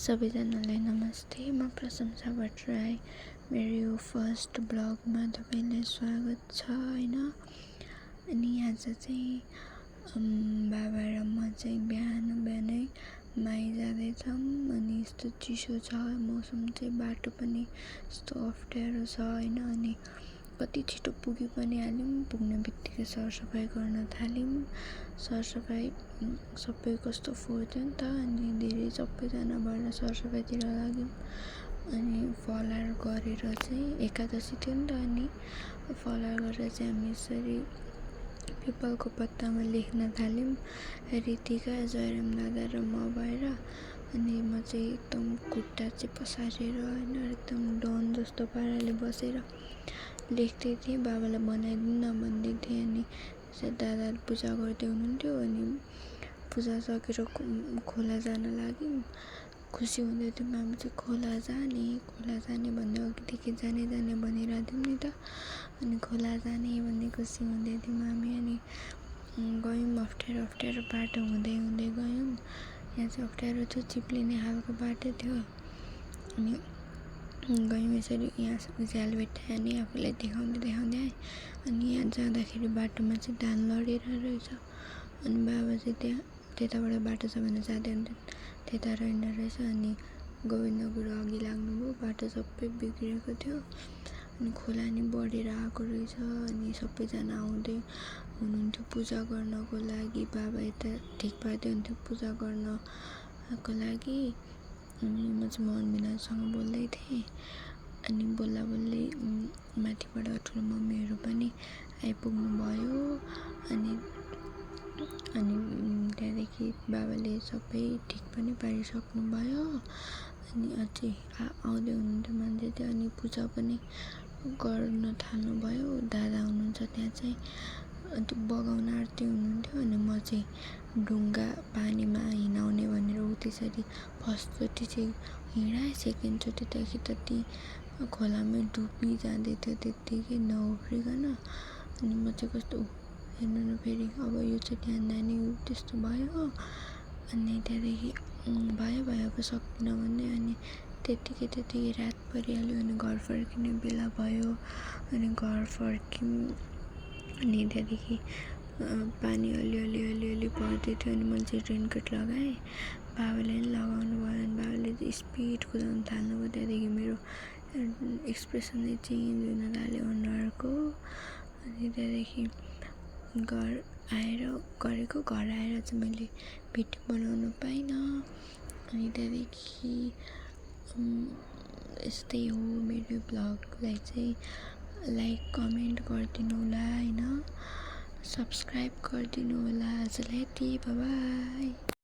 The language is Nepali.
सबैजनालाई नमस्ते। म प्रशंसा भट्टराई। मेरो यो फर्स्ट ब्लगमा तपाईँलाई स्वागत छ हैन। अनि आज चाहिँ बाबा र म चाहिँ बिहानै माइ जाँदैछौँ। अनि यस्तो चिसो छ मौसम चाहिँ, बाटो पनि यस्तो अप्ठ्यारो छ हैन। अनि कति छिटो पुगी पनि हाल्यौँ। पुग्ने बित्तिकै सरसफाइ गर्न थाल्यौँ। सरसफाइ सबै कस्तो फोहोर थियो नि त। अनि धेरै सबैजना भएर सरसफाइतिर लाग्यौँ। अनि फलार गरेर चाहिँ एकादशी थियो नि त। अनि फलार गरेर चाहिँ हामी यसरी पिपलको पत्तामा लेख्न थाल्यौँ। रितिका, जयराम दादा र म भएर। अनि म चाहिँ एकदम खुट्टा चाहिँ पसारेर हैन, एकदम डन जस्तो पाराले बसेर लेख्दै थिएँ। बाबालाई बनाइदिनु न भन्दै थिएँ। अनि दादाले पूजा गर्दै हुनुहुन्थ्यो। अनि पूजा सकेर खोला जान लाग्यौँ। खुसी हुँदै थियौँ हामी चाहिँ खोला जाने भन्दै अघिदेखि जाने भनिरहेको थियौँ नि त। अनि खोला जाने भन्ने खुसी हुँदै थियौँ हामी। अनि गयौँ, अप्ठ्यारो बाटो हुँदै गयौँ। यहाँ चाहिँ अप्ठ्यारो थियो, चिप्लिने खालको बाटो थियो। अनि गयौँ यसरी। यहाँ झ्याल भेट्टाएँ अनि आफूलाई देखाउँदै आएँ। अनि यहाँ जाँदाखेरि बाटोमा चाहिँ धान लडिरहेको रहेछ। अनि बाबा चाहिँ त्यताबाट बाटो छ भने जाँदै त्यता रहेन रहेछ। अनि गोविन्द गुरु अघि लाग्नुभयो। बाटो सबै बिग्रेको थियो। अनि खोला नि बढेर आएको रहेछ। अनि सबैजना आउँदै हुनुहुन्थ्यो पूजा गर्नको लागि। बाबा यता ठिक पार्दै हुन्थ्यो पूजा गर्नको लागि। अनि म चाहिँ मोहन मिनासँग बोल्दै थिएँ। अनि बोल्दै माथिबाट ठुलो मम्मीहरू पनि आइपुग्नु भयो। अनि त्यहाँदेखि बाबाले सबै ठिक पनि पारिसक्नु भयो। अनि अझै आउँदै हुनुहुन्थ्यो मान्छे चाहिँ। अनि पूजा पनि गर्न थाल्नु भयो। दादा हुनुहुन्छ त्यहाँ चाहिँ, त्यो बगाउन आँट्दै हुनुहुन्थ्यो। अनि म चाहिँ ढुङ्गा पानीमा हिँडाउने भनेर त्यसरी फर्स्टचोटि चाहिँ हिँडाएँ। सेकेन्डचोटि त यति खोलामै डुबी जाँदै थियो त्यत्तिकै नउफ्रिकन। अनि म चाहिँ कस्तो हेर्नु न फेरि अब यो चाहिँ ध्यान जाने त्यस्तो भयो। अनि त्यहाँदेखि भयो अब सक्दिनँ भन्दै। अनि त्यत्तिकै रात परिहाल्यो। अनि घर फर्किने बेला भयो। अनि घर फर्क्यौँ। अनि त्यहाँदेखि पानी अलि पर्दै थियो। अनि मैले चाहिँ रेनकोट लगाएँ। बाबाले पनि लगाउनु भयो। अनि बाबाले चाहिँ स्पिड कुदाउनु थाल्नुभयो। त्यहाँदेखि मेरो एक्सप्रेसनै चेन्ज हुन थाल्यो अनुहारको। अनि त्यहाँदेखि घर आएर चाहिँ मैले भिडियो बनाउनु पाइनँ। अनि त्यहाँदेखि यस्तै हो मेरो ब्लगलाई चाहिँ लाइक कमेन्ट गरिदिनु होला हैन, सब्सक्राइब गरिदिनु होला। आजलाई यति, बाइ बाइ।